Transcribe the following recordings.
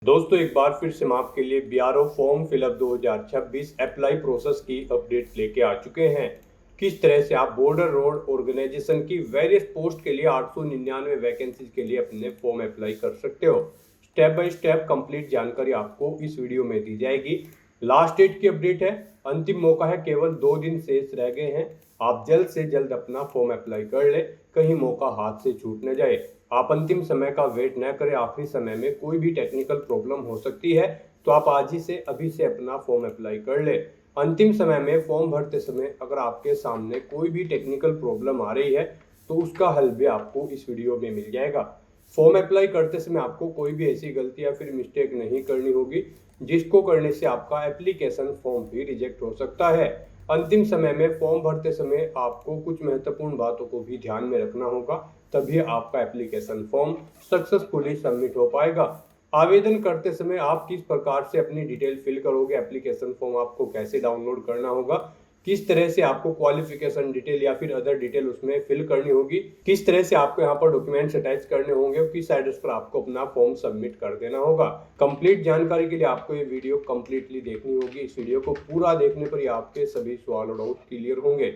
दोस्तों एक बार फिर से हम आपके लिए BRO form fill up 2026 apply process की अपडेट लेके आ चुके हैं। किस तरह से आप बॉर्डर रोड ऑर्गेनाइजेशन की वेरियस पोस्ट के लिए 899 वैकेंसीज के लिए अपने फॉर्म अप्लाई कर सकते हो। स्टेप बाय स्टेप कंप्लीट जानकारी आपको इस वीडियो में दी जाएगी। लास्ट डेट की अपडेट है, अंतिम मौका है, केवल 2 दिन शेष रह गए हैं। आप जल्द से जल्द अपना फॉर्म अप्लाई कर ले, कहीं मौका हाथ से छूट न जाए। आप अंतिम समय का वेट न करें, आखिरी समय में कोई भी टेक्निकल प्रॉब्लम हो सकती है, तो आप आज ही से अभी से अपना फॉर्म अप्लाई कर ले। अंतिम समय में फॉर्म भरते समय अगर आपके सामने कोई भी टेक्निकल प्रॉब्लम आ रही है तो उसका हल भी आपको इस वीडियो में मिल जाएगा। फॉर्म अप्लाई करते समय आपको कोई भी ऐसी गलती या फिर मिस्टेक नहीं करनी होगी जिसको करने से आपका एप्लीकेशन फॉर्म भी रिजेक्ट हो सकता है। अंतिम समय में फॉर्म भरते समय आपको कुछ महत्वपूर्ण बातों को भी ध्यान में रखना होगा, तभी आपका एप्लीकेशन फॉर्म सक्सेसफुली सबमिट हो पाएगा। आवेदन करते समय आप किस प्रकार से अपनी डिटेल फिल करोगे, एप्लीकेशन फॉर्म आपको कैसे डाउनलोड करना होगा, किस तरह से आपको क्वालिफिकेशन डिटेल या फिर अदर डिटेल उसमें फिल करनी होगी, किस तरह से आपको यहाँ पर डॉक्यूमेंट्स अटैच करने होंगे और किस एड्रेस पर आपको अपना फॉर्म सबमिट कर देना होगा। कंप्लीट जानकारी के लिए आपको ये वीडियो कंप्लीटली देखनी होगी। इस वीडियो को पूरा देखने पर ही आपके सभी सवाल और डाउट क्लियर होंगे।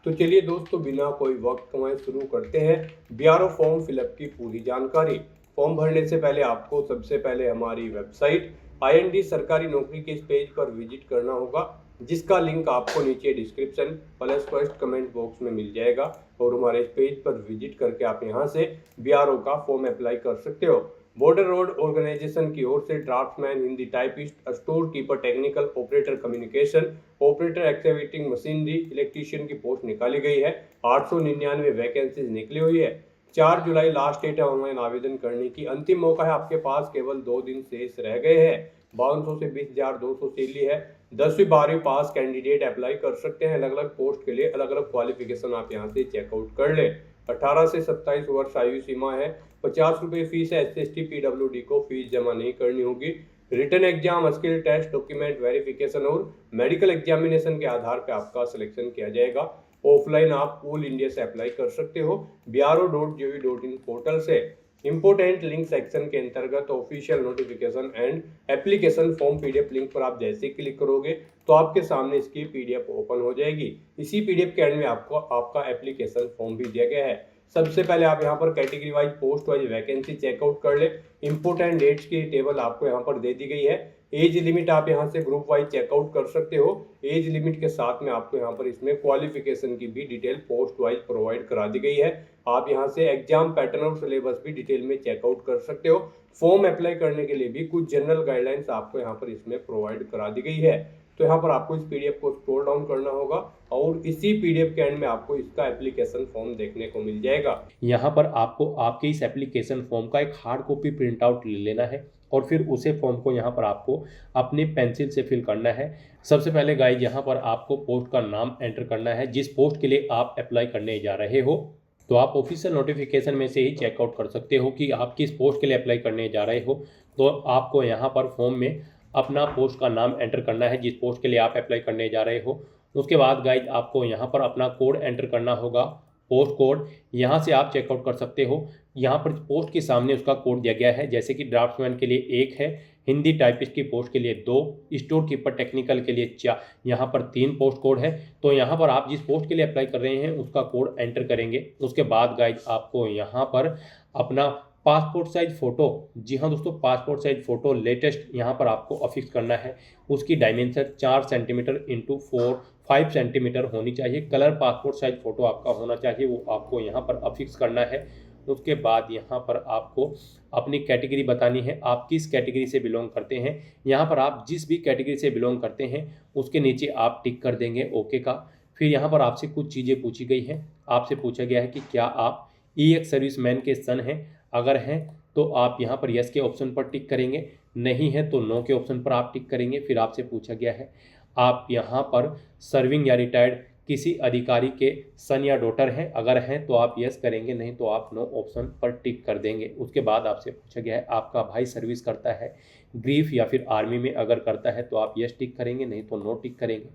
तो चलिए दोस्तों, बिना कोई वक्त गंवाए शुरू करते हैं बीआरओ फॉर्म फिलअप की पूरी जानकारी। फॉर्म भरने से पहले आपको सबसे पहले हमारी वेबसाइट आईएनडी सरकारी नौकरी के इस पेज पर विजिट करना होगा, जिसका लिंक आपको नीचे description plus first comment box में मिल जाएगा। और हमारे इस पेज पर विजिट करके आप यहां से बीआरओ का फॉर्म अप्लाई कर सकते हो। बॉर्डर रोड ऑर्गेनाइजेशन की ओर से draftsman, Hindi typist, store keeper, technical operator, communication operator, excavating machinery, electrician की पोस्ट निकाली गई है। 899 वैकेंसीज निकली हुई है। 4 जुलाई लास्ट डेट है ऑनलाइन आवेदन करने की। अंतिम मौका है, आपके पास केवल 2 दिन शेष रह गए हैं। 5200 से 20,200 सैलरी है। 10वीं 12वीं पास कैंडिडेट अप्लाई कर सकते हैं। अलग अलग पोस्ट के लिए अलग अलग क्वालिफिकेशन आप यहाँ से चेकआउट कर ले। 18 से 27 वर्ष आयु सीमा है। 50 रुपये फीस है। SC/ST PWD को फीस जमा नहीं करनी होगी। Written exam, skill test, document verification और मेडिकल एग्जामिनेशन के आधार पर आपका सिलेक्शन किया जाएगा। ऑफलाइन आप ऑल इंडिया से अप्लाई कर सकते हो bro.gov.in पोर्टल से। इंपोर्टेंट लिंक सेक्शन के अंतर्गत official notification and application form PDF link पर आप जैसे क्लिक करोगे तो आपके सामने इसकी पीडीएफ ओपन हो जाएगी। इसी पीडीएफ के एंड में आपको आपका एप्लीकेशन फॉर्म भी दिया गया है। सबसे पहले आप यहाँ पर category wise, post wise vacancy checkout कर ले। इंपोर्टेंट डेट्स की टेबल आपको यहाँ पर दे दी गई है। एज लिमिट आप यहाँ से ग्रुप वाइज चेकआउट कर सकते हो। एज लिमिट के साथ में आपको यहाँ पर इसमें क्वालिफिकेशन की भी डिटेल पोस्ट वाइज प्रोवाइड करा दी गई है। आप यहाँ से एग्जाम पैटर्न और सिलेबस भी डिटेल में चेकआउट कर सकते हो। फॉर्म अप्लाई करने के लिए भी कुछ जनरल गाइडलाइंस आपको यहाँ पर इसमें प्रोवाइड करा दी गई है। तो यहाँ पर आपको इस पीडीएफ को स्क्रॉल डाउन करना होगा और इसी पीडीएफ के एंड में आपको इसका एप्लीकेशन फॉर्म देखने को मिल जाएगा। यहाँ पर आपको आपके इस एप्लीकेशन फॉर्म का एक हार्ड कॉपी प्रिंट आउट ले लेना है और फिर उसे फॉर्म को यहाँ पर आपको अपने पेंसिल से फिल करना है। सबसे पहले गाइज यहाँ पर आपको पोस्ट का नाम एंटर करना है जिस पोस्ट के लिए आप अप्लाई करने जा रहे हो। तो आप ऑफिशियल नोटिफिकेशन में से ही चेकआउट कर सकते हो कि आप किस पोस्ट के लिए अप्लाई करने जा रहे हो। तो आपको यहाँ पर फॉर्म में अपना पोस्ट का नाम एंटर करना है जिस पोस्ट के लिए आप अप्लाई करने जा रहे हो। उसके बाद गाइज आपको यहाँ पर अपना कोड एंटर करना होगा, पोस्ट कोड। यहाँ से आप चेकआउट कर सकते हो। यहाँ पर पोस्ट के सामने उसका कोड दिया गया है, जैसे कि ड्राफ्टमैन के लिए 1 है, हिंदी टाइपिस्ट की पोस्ट के लिए 2, स्टोर कीपर टेक्निकल के लिए 4, यहाँ पर 3 पोस्ट कोड है। तो यहाँ पर आप जिस पोस्ट के लिए अप्लाई कर रहे हैं उसका कोड एंटर करेंगे। उसके बाद गाइज आपको यहाँ पर अपना पासपोर्ट साइज फ़ोटो, जी हाँ दोस्तों, पासपोर्ट साइज फ़ोटो लेटेस्ट यहाँ पर आपको अफिक्स करना है। उसकी डायमेंशन 4 सेंटीमीटर इंटू 5 सेंटीमीटर होनी चाहिए। कलर पासपोर्ट साइज फ़ोटो आपका होना चाहिए, वो आपको यहाँ पर अफिक्स करना है। उसके बाद यहाँ पर आपको अपनी कैटेगरी बतानी है, आप किस कैटेगरी से बिलोंग करते हैं। यहाँ पर आप जिस भी कैटेगरी से बिलोंग करते हैं उसके नीचे आप टिक कर देंगे ओके का। फिर यहाँ पर आपसे कुछ चीज़ें पूछी गई हैं। आपसे पूछा गया है कि क्या आप EX सर्विसमैन के सन हैं। अगर हैं तो आप यहाँ पर यस के ऑप्शन पर टिक करेंगे, नहीं है तो नो के ऑप्शन पर आप टिक करेंगे। फिर आपसे पूछा गया है आप यहाँ पर सर्विंग या रिटायर्ड किसी अधिकारी के सन या डॉटर हैं। अगर हैं तो आप यस करेंगे, नहीं तो आप नो ऑप्शन पर टिक कर देंगे। उसके बाद आपसे पूछा गया है आपका भाई सर्विस करता है ग्रीफ या फिर आर्मी में, अगर करता है तो आप यस टिक करेंगे, नहीं तो नो टिक करेंगे।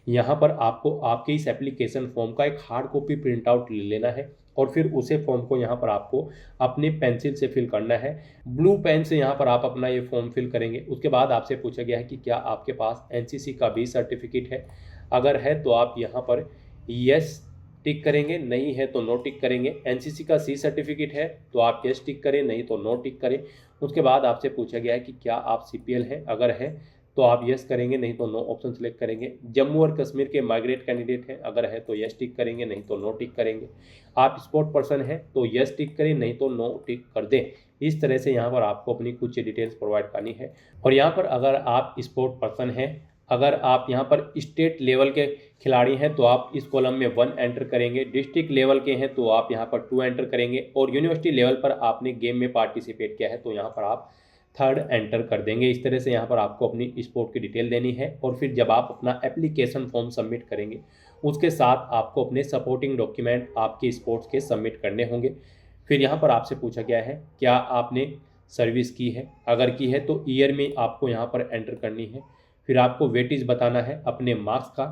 यहाँ पर आपको आपके इस एप्लीकेशन फॉर्म का एक हार्ड कॉपी प्रिंट आउट ले लेना है और फिर उसे फॉर्म को यहाँ पर आपको अपनी पेंसिल से फिल करना है। ब्लू पेन से यहाँ पर आप अपना ये फॉर्म फिल करेंगे। उसके बाद आपसे पूछा गया है कि क्या आपके पास एनसीसी का भी सर्टिफिकेट है। अगर है तो आप यहाँ पर यस टिक करेंगे, नहीं है तो नो टिक करेंगे। एनसीसी का सी सर्टिफिकेट है तो आप यस टिक करें, नहीं तो नो टिक करें। उसके बाद आपसे पूछा गया है कि क्या आप सीपीएल हैं। अगर है तो आप यस करेंगे, नहीं तो नो ऑप्शन सेलेक्ट करेंगे। जम्मू और कश्मीर के माइग्रेट कैंडिडेट हैं। अगर है तो यस टिक करेंगे, नहीं तो नो टिक करेंगे। आप स्पोर्ट पर्सन हैं तो यस टिक करें, नहीं तो नो टिक कर दें। इस तरह से यहाँ पर आपको अपनी कुछ डिटेल्स प्रोवाइड करनी है। और यहाँ पर अगर आप स्पोर्ट पर्सन हैं, अगर आप यहाँ पर स्टेट लेवल के खिलाड़ी हैं तो आप इस कॉलम में 1 एंटर करेंगे। डिस्ट्रिक्ट लेवल के हैं तो आप यहाँ पर 2 एंटर करेंगे। और यूनिवर्सिटी लेवल पर आपने गेम में पार्टिसिपेट किया है तो यहाँ पर आप 3rd एंटर कर देंगे। इस तरह से यहाँ पर आपको अपनी स्पोर्ट की डिटेल देनी है। और फिर जब आप अपना एप्लीकेशन फॉर्म सबमिट करेंगे उसके साथ आपको अपने सपोर्टिंग डॉक्यूमेंट आपके स्पोर्ट्स के सबमिट करने होंगे। फिर यहाँ पर आपसे पूछा गया है क्या आपने सर्विस की है। अगर की है तो ईयर में आपको यहाँ पर एंटर करनी है। फिर आपको वेटेज बताना है अपने मार्क्स का।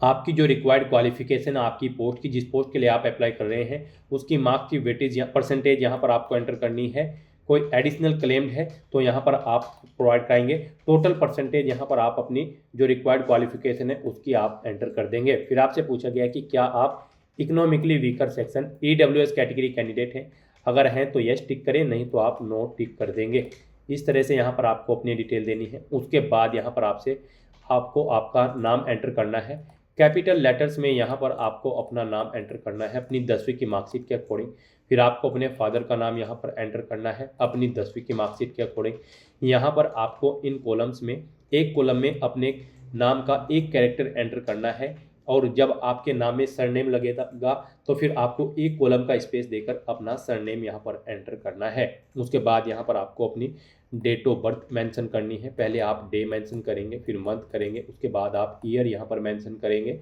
आपकी जो रिक्वायर्ड क्वालिफिकेशन है आपकी पोस्ट की, जिस पोस्ट के लिए आप अप्लाई कर रहे हैं उसकी मार्क्स की वेटेज या परसेंटेज यहाँ पर आपको एंटर करनी है। कोई एडिशनल क्लेम्ड है तो यहाँ पर आप प्रोवाइड कराएंगे। टोटल परसेंटेज यहाँ पर आप अपनी जो रिक्वायर्ड क्वालिफिकेशन है उसकी आप एंटर कर देंगे। फिर आपसे पूछा गया है कि क्या आप economically weaker section EWS category candidate हैं। अगर हैं तो यस टिक करें, नहीं तो आप नो टिक कर देंगे। इस तरह से यहाँ पर आपको अपनी डिटेल देनी है। उसके बाद यहाँ पर आपको आपका नाम एंटर करना है। कैपिटल लेटर्स में यहाँ पर आपको अपना नाम एंटर करना है अपनी 10वीं की मार्कशीट के अकॉर्डिंग। फिर आपको अपने फादर का नाम यहाँ पर एंटर करना है अपनी 10वीं की मार्कशीट के अकॉर्डिंग। यहाँ पर आपको इन कॉलम्स में एक कॉलम में अपने नाम का एक कैरेक्टर एंटर करना है। और जब आपके नाम में सरनेम लगेगा तो फिर आपको एक कॉलम का स्पेस देकर अपना सरनेम यहाँ पर एंटर करना है। उसके बाद यहाँ पर आपको अपनी डेट ऑफ बर्थ मेंशन करनी है। पहले आप डे मेंशन करेंगे, फिर मंथ करेंगे, उसके बाद आप ईयर यहाँ पर मेंशन करेंगे।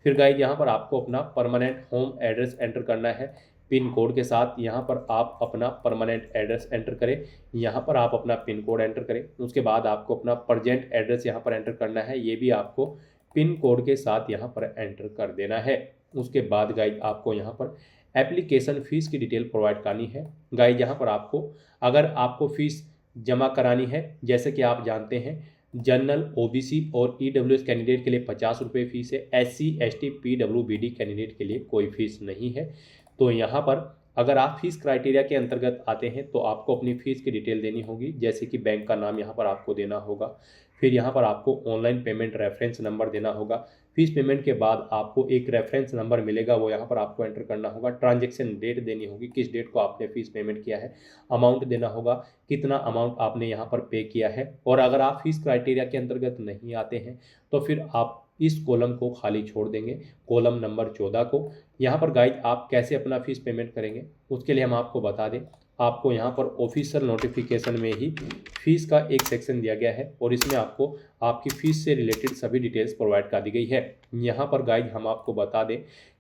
फिर गाइस यहाँ पर आपको अपना परमानेंट होम एड्रेस एंटर करना है पिन कोड के साथ। यहाँ पर आप अपना परमानेंट एड्रेस एंटर करें, यहाँ पर आप अपना पिन कोड एंटर करें। उसके बाद आपको अपना प्रेजेंट एड्रेस यहाँ पर एंटर करना है, ये भी आपको पिन कोड के साथ यहाँ पर एंटर कर देना है। उसके बाद गाइज आपको यहाँ पर एप्लीकेशन फ़ीस की डिटेल प्रोवाइड करनी है। गाइज यहाँ पर अगर आपको फ़ीस जमा करानी है, जैसे कि आप जानते हैं जनरल, ओबीसी और ईडब्ल्यूएस कैंडिडेट के लिए 50 रुपये फ़ीस है। एससी, एसटी, पीडब्ल्यूबीडी कैंडिडेट के लिए कोई फ़ीस नहीं है। तो यहाँ पर अगर आप फीस क्राइटेरिया के अंतर्गत आते हैं तो आपको अपनी फ़ीस की डिटेल देनी होगी, जैसे कि बैंक का नाम यहाँ पर आपको देना होगा। फिर यहाँ पर आपको ऑनलाइन पेमेंट रेफरेंस नंबर देना होगा। फीस पेमेंट के बाद आपको एक रेफरेंस नंबर मिलेगा, वो यहाँ पर आपको एंटर करना होगा। ट्रांजैक्शन डेट देनी होगी, किस डेट को आपने फ़ीस पेमेंट किया है। अमाउंट देना होगा, कितना अमाउंट आपने यहाँ पर पे किया है। और अगर आप फीस क्राइटेरिया के अंतर्गत नहीं आते हैं तो फिर आप इस कॉलम को खाली छोड़ देंगे, कॉलम नंबर 14 को। यहाँ पर गाइड आप कैसे अपना फ़ीस पेमेंट करेंगे उसके लिए हम आपको बता दें। आपको यहाँ पर ऑफिशियल नोटिफिकेशन में ही फ़ीस का एक सेक्शन दिया गया है और इसमें आपको आपकी फ़ीस से रिलेटेड सभी डिटेल्स प्रोवाइड कर दी गई है। यहाँ पर गाइड हम आपको बता दें,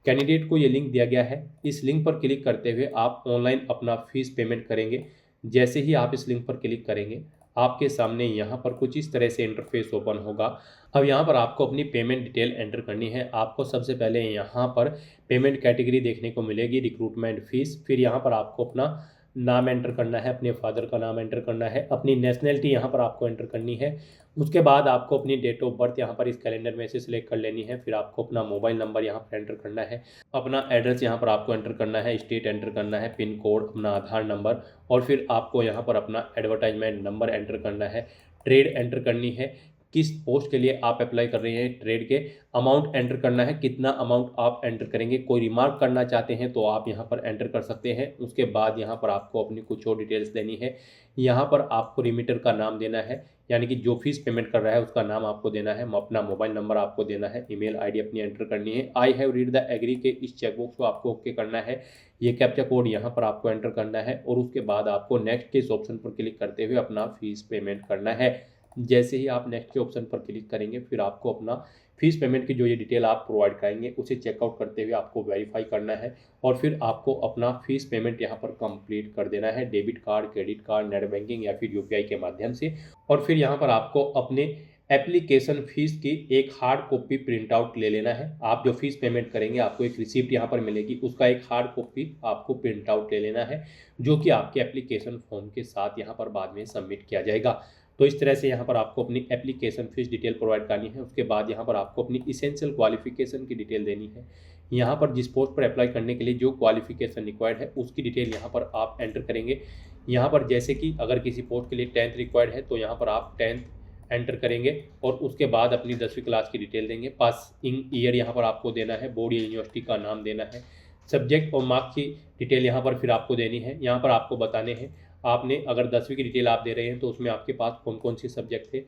कैंडिडेट को ये लिंक दिया गया है, इस लिंक पर क्लिक करते हुए आप ऑनलाइन अपना फ़ीस पेमेंट करेंगे। जैसे ही आप इस लिंक पर क्लिक करेंगे आपके सामने यहाँ पर कुछ इस तरह से इंटरफेस ओपन होगा। अब यहाँ पर आपको अपनी पेमेंट डिटेल एंटर करनी है। आपको सबसे पहले यहाँ पर पेमेंट कैटेगरी देखने को मिलेगी, रिक्रूटमेंट फ़ीस। फिर यहाँ पर आपको अपना नाम एंटर करना है, अपने फादर का नाम एंटर करना है, अपनी नेशनैलिटी यहाँ पर आपको एंटर करनी है। उसके बाद आपको अपनी डेट ऑफ बर्थ यहाँ पर इस कैलेंडर में से सिलेक्ट कर लेनी है। फिर आपको अपना मोबाइल नंबर यहाँ पर एंटर करना है, अपना एड्रेस यहाँ पर आपको एंटर करना है, स्टेट एंटर करना है, पिन कोड, अपना आधार नंबर, और फिर आपको यहाँ पर अपना एडवर्टाइजमेंट नंबर एंटर करना है, ट्रेड एंटर करनी है, किस पोस्ट के लिए आप अप्लाई कर रहे हैं ट्रेड के, अमाउंट एंटर करना है, कितना अमाउंट आप एंटर करेंगे। कोई रिमार्क करना चाहते हैं तो आप यहाँ पर एंटर कर सकते हैं। उसके बाद यहाँ पर आपको अपनी कुछ और डिटेल्स देनी है। यहाँ पर आपको रिमीटर का नाम देना है, यानी कि जो फीस पेमेंट कर रहा है उसका नाम आपको देना है, अपना मोबाइल नंबर आपको देना है, ईमेल आईडी अपनी एंटर करनी है। I have read the agree के इस चेकबॉक्स को आपको ओके करना है। ये कैप्चा कोड यहाँ पर आपको एंटर करना है और उसके बाद आपको नेक्स्ट के इस ऑप्शन पर क्लिक करते हुए अपना फीस पेमेंट करना है। जैसे ही आप नेक्स्ट के ऑप्शन पर क्लिक करेंगे फिर आपको अपना फीस पेमेंट की जो ये डिटेल आप प्रोवाइड कराएंगे उसे चेकआउट करते हुए आपको वेरीफाई करना है और फिर आपको अपना फीस पेमेंट यहाँ पर कंप्लीट कर देना है, debit card, credit card, net banking या फिर यूपीआई के माध्यम से। और फिर यहाँ पर आपको अपने एप्लीकेशन फ़ीस की एक हार्ड कॉपी प्रिंट आउट ले लेना है। आप जो फ़ीस पेमेंट करेंगे आपको एक रिसिप्ट यहाँ पर मिलेगी, उसका एक हार्ड कॉपी आपको प्रिंट आउट ले लेना है, जो कि आपके एप्लीकेशन फॉर्म के साथ यहाँ पर बाद में सबमिट किया जाएगा। तो इस तरह से यहाँ पर आपको अपनी एप्लीकेशन फ़ीस डिटेल प्रोवाइड करनी है। उसके बाद यहाँ पर आपको अपनी इसेंशियल क्वालिफ़िकेशन की डिटेल देनी है। यहाँ पर जिस पोस्ट पर अप्लाई करने के लिए जो क्वालिफ़िकेशन रिक्वायर्ड है उसकी डिटेल यहाँ पर आप एंटर करेंगे। यहाँ पर जैसे कि अगर किसी पोस्ट के लिए 10th रिक्वायर्ड है तो यहाँ पर आप 10th एंटर करेंगे और उसके बाद अपनी 10वीं क्लास की डिटेल देंगे। पासिंग ईयर यहाँ पर आपको देना है, बोर्ड या यूनिवर्सिटी का नाम देना है, सब्जेक्ट और मार्क्स की डिटेल यहाँ पर फिर आपको देनी है। यहाँ पर आपको बताने हैं आपने अगर 10वीं की डिटेल आप दे रहे हैं तो उसमें आपके पास कौन कौन से सब्जेक्ट थे,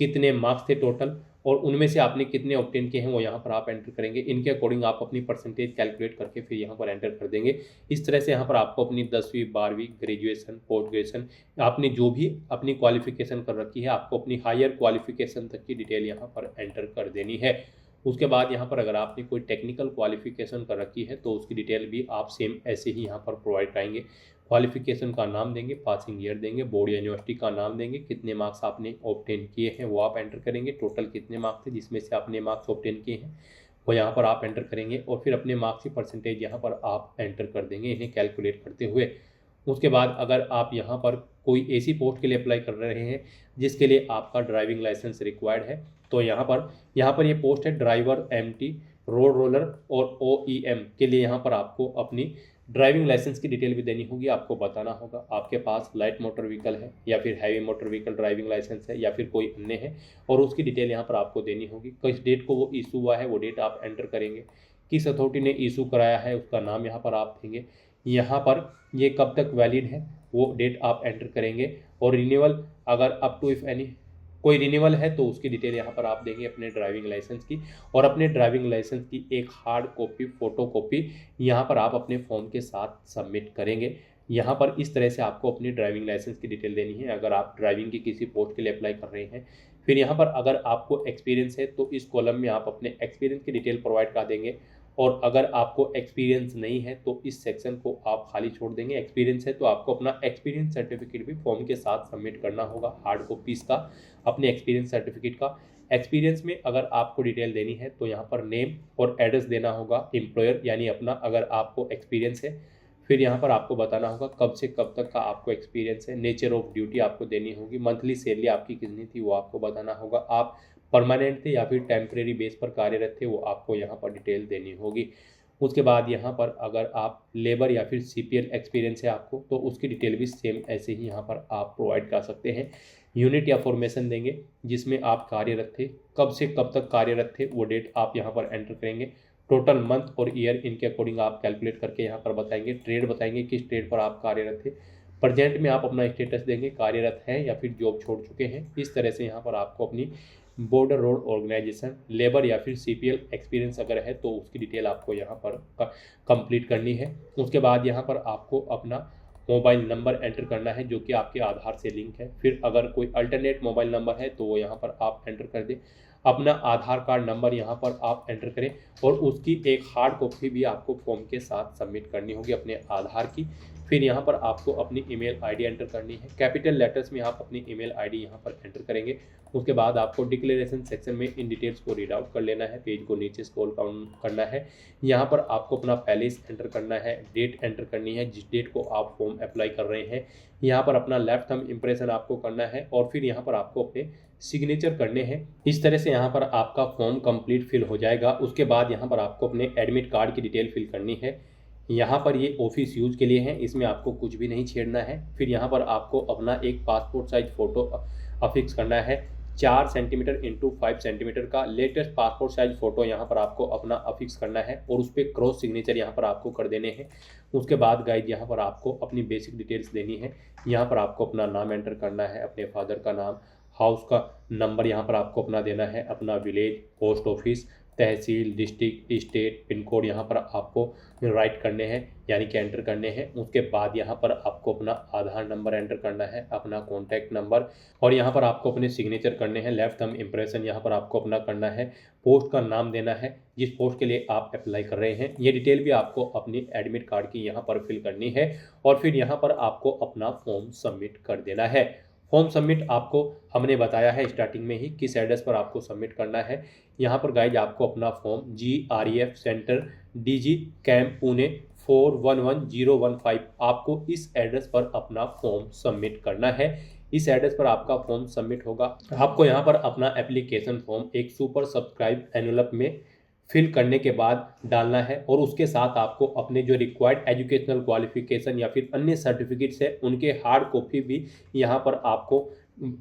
कितने मार्क्स थे टोटल और उनमें से आपने कितने ऑब्टेन किए हैं वो यहाँ पर आप एंटर करेंगे। इनके अकॉर्डिंग आप अपनी परसेंटेज कैलकुलेट करके फिर यहाँ पर एंटर कर देंगे। इस तरह से यहाँ पर आपको अपनी 10वीं 12वीं ग्रेजुएशन पोस्ट ग्रेजुएशन आपने जो भी अपनी क्वालिफिकेशन कर रखी है आपको अपनी हायर क्वालिफिकेशन तक की डिटेल यहाँ पर एंटर कर देनी है। उसके बाद यहाँ पर अगर आपने कोई टेक्निकल क्वालिफिकेशन कर रखी है तो उसकी डिटेल भी आप सेम ऐसे ही यहाँ पर प्रोवाइड कराएंगे। क्वालिफिकेशन का नाम देंगे, पासिंग ईयर देंगे, बोर्ड या यूनिवर्सिटी का नाम देंगे, कितने मार्क्स आपने ऑब्टेन किए हैं वो आप एंटर करेंगे, टोटल कितने मार्क्स थे जिसमें से आपने मार्क्स ऑब्टेन किए हैं वो यहाँ पर आप एंटर करेंगे और फिर अपने मार्क्स की परसेंटेज यहाँ पर आप एंटर कर देंगे इन्हें कैलकुलेट करते हुए। उसके बाद अगर आप यहाँ पर कोई ऐसी पोस्ट के लिए अप्लाई कर रहे हैं जिसके लिए आपका ड्राइविंग लाइसेंस रिक्वायर्ड है तो यहाँ पर ये पोस्ट है ड्राइवर एमटी रोड रोलर और ओईएम के लिए। यहाँ पर आपको अपनी ड्राइविंग लाइसेंस की डिटेल भी देनी होगी। आपको बताना होगा आपके पास लाइट मोटर व्हीकल है या फिर heavy motor vehicle driving licence है या फिर कोई अन्य है और उसकी डिटेल यहाँ पर आपको देनी होगी। किस डेट को वो इशू हुआ है वो डेट आप एंटर करेंगे, किस अथॉरिटी ने इशू कराया है उसका नाम यहाँ पर आप देंगे, यहाँ पर ये कब तक वैलिड है वो डेट आप एंटर करेंगे और रिन्यूअल अगर अप टू इफ़ एनी कोई रिन्यूअल है तो उसकी डिटेल यहाँ पर आप देंगे अपने ड्राइविंग लाइसेंस की और अपने ड्राइविंग लाइसेंस की एक हार्ड कॉपी फोटो कॉपी यहाँ पर आप अपने फॉर्म के साथ सबमिट करेंगे। यहाँ पर इस तरह से आपको अपनी ड्राइविंग लाइसेंस की डिटेल देनी है अगर आप ड्राइविंग की किसी पोस्ट के लिए अप्लाई कर रहे हैं। फिर यहाँ पर अगर आपको एक्सपीरियंस है तो इस कॉलम में आप अपने एक्सपीरियंस की डिटेल प्रोवाइड कर देंगे और अगर आपको एक्सपीरियंस नहीं है तो इस सेक्शन को आप खाली छोड़ देंगे। एक्सपीरियंस है तो आपको अपना एक्सपीरियंस सर्टिफिकेट भी फॉर्म के साथ सबमिट करना होगा, हार्ड कॉपीज़ का अपने एक्सपीरियंस सर्टिफिकेट का। एक्सपीरियंस में अगर आपको डिटेल देनी है तो यहाँ पर नेम और एड्रेस देना होगा एम्प्लॉयर यानी अपना अगर आपको एक्सपीरियंस है। फिर यहाँ पर आपको बताना होगा कब से कब तक का आपको एक्सपीरियंस है, नेचर ऑफ ड्यूटी आपको देनी होगी, मंथली सैलरी आपकी कितनी थी वो आपको बताना होगा, आप परमानेंट थे या फिर टेम्परेरी बेस पर कार्यरत थे वो आपको यहाँ पर डिटेल देनी होगी। उसके बाद यहाँ पर अगर आप लेबर या फिर सीपीएल एक्सपीरियंस है आपको तो उसकी डिटेल भी सेम ऐसे ही यहाँ पर आप प्रोवाइड कर सकते हैं। यूनिट या फॉर्मेशन देंगे जिसमें आप कार्यरत थे, कब से कब तक कार्यरत थे वो डेट आप यहाँ पर एंटर करेंगे, टोटल मंथ और ईयर इनके अकॉर्डिंग आप कैलकुलेट करके यहाँ पर बताएंगे, ट्रेड बताएंगे किस ट्रेड पर आप कार्यरत थे, प्रेजेंट में आप अपना स्टेटस देंगे कार्यरत हैं या फिर जॉब छोड़ चुके हैं। इस तरह से यहाँ पर आपको अपनी बॉर्डर रोड ऑर्गेनाइजेशन लेबर या फिर सीपीएल एक्सपीरियंस अगर है तो उसकी डिटेल आपको यहाँ पर कंप्लीट करनी है। उसके बाद यहाँ पर आपको अपना मोबाइल नंबर एंटर करना है जो कि आपके आधार से लिंक है। फिर अगर कोई अल्टरनेट मोबाइल नंबर है तो वो यहाँ पर आप एंटर कर दें, अपना आधार कार्ड नंबर यहाँ पर आप एंटर करें और उसकी एक हार्ड कॉपी भी आपको फॉर्म के साथ सबमिट करनी होगी अपने आधार की। फिर यहाँ पर आपको अपनी ईमेल आईडी एंटर करनी है, कैपिटल लेटर्स में आप अपनी ईमेल आईडी यहाँ पर एंटर करेंगे। उसके बाद आपको डिक्लेरेशन सेक्शन में इन डिटेल्स को रीड आउट कर लेना है, पेज को नीचे स्क्रॉल डाउन करना है। यहाँ पर आपको अपना पैलेस एंटर करना है, डेट एंटर करनी है जिस डेट को आप फॉर्म अप्लाई कर रहे हैं, यहाँ पर अपना लेफ्ट थंब इम्प्रेशन आपको करना है और फिर यहाँ पर आपको अपने सिग्नेचर करने हैं। इस तरह से यहाँ पर आपका फॉर्म कंप्लीट फिल हो जाएगा। उसके बाद यहाँ पर आपको अपने एडमिट कार्ड की डिटेल फिल करनी है। यहाँ पर ये ऑफिस यूज के लिए है, इसमें आपको कुछ भी नहीं छेड़ना है। फिर यहाँ पर आपको अपना एक पासपोर्ट साइज फ़ोटो अफिक्स करना है, 4 सेंटीमीटर इंटू 5 सेंटीमीटर का लेटेस्ट पासपोर्ट साइज फ़ोटो यहाँ पर आपको अपना अफिक्स करना है और उस पर क्रॉस सिग्नेचर यहाँ पर आपको कर देने हैं। उसके बाद गाइड यहाँ पर आपको अपनी बेसिक डिटेल्स देनी है। यहाँ पर आपको अपना नाम एंटर करना है, अपने फादर का नाम, हाउस का नंबर यहाँ पर आपको अपना देना है, अपना विलेज, पोस्ट ऑफिस, तहसील, डिस्ट्रिक्ट, स्टेट, पिन कोड यहाँ पर आपको राइट करने हैं यानी कि एंटर करने हैं। उसके बाद यहाँ पर आपको अपना आधार नंबर एंटर करना है, अपना कॉन्टैक्ट नंबर और यहाँ पर आपको अपने सिग्नेचर करने हैं, लेफ्ट थंब इम्प्रेशन यहाँ पर आपको अपना करना है, पोस्ट का नाम देना है जिस पोस्ट के लिए आप अप्लाई कर रहे हैं। ये डिटेल भी आपको अपनी एडमिट कार्ड की यहाँ पर फिल करनी है और फिर यहाँ पर आपको अपना फॉर्म सबमिट कर देना है। फॉर्म सबमिट आपको हमने बताया है स्टार्टिंग में ही किस एड्रेस पर आपको सबमिट करना है। यहाँ पर गाइज आपको अपना form GREF centre DG camp Pune 411015 आपको इस एड्रेस पर अपना फॉर्म सबमिट करना है। इस एड्रेस पर आपका फॉर्म सबमिट होगा। आपको यहाँ पर अपना एप्लीकेशन फॉर्म एक सुपर सब्सक्राइब एनवलप में फिल करने के बाद डालना है और उसके साथ आपको अपने जो रिक्वायर्ड एजुकेशनल क्वालिफिकेशन या फिर अन्य सर्टिफिकेट्स है उनके हार्ड कॉपी भी यहाँ पर आपको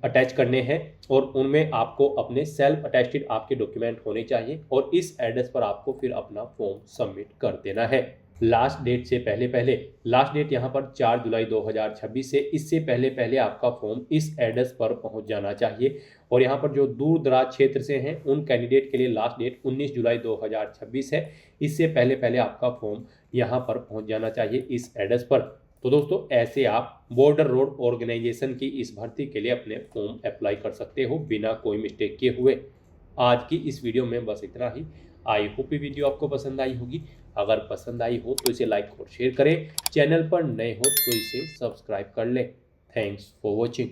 अटैच करने हैं और उनमें आपको अपने सेल्फ अटेस्टेड आपके डॉक्यूमेंट होने चाहिए और इस एड्रेस पर आपको फिर अपना फॉर्म सबमिट कर देना है। लास्ट डेट से पहले लास्ट डेट यहाँ पर 4 जुलाई 2026 से इससे पहले आपका फॉर्म इस एड्रेस पर पहुँच जाना चाहिए। और यहाँ पर जो दूर दराज क्षेत्र से हैं उन कैंडिडेट के लिए लास्ट डेट 19 जुलाई 2026 है। इससे पहले आपका फॉर्म यहाँ पर पहुँच जाना चाहिए इस एड्रेस पर। तो दोस्तों ऐसे आप बॉर्डर रोड ऑर्गेनाइजेशन की इस भर्ती के लिए अपने फॉर्म अप्लाई कर सकते हो बिना कोई मिस्टेक किए हुए। आज की इस वीडियो में बस इतना ही। आई होप ये वीडियो आपको पसंद आई होगी। अगर पसंद आई हो तो इसे लाइक और शेयर करें। चैनल पर नए हो तो इसे सब्सक्राइब कर लें। Thanks for watching.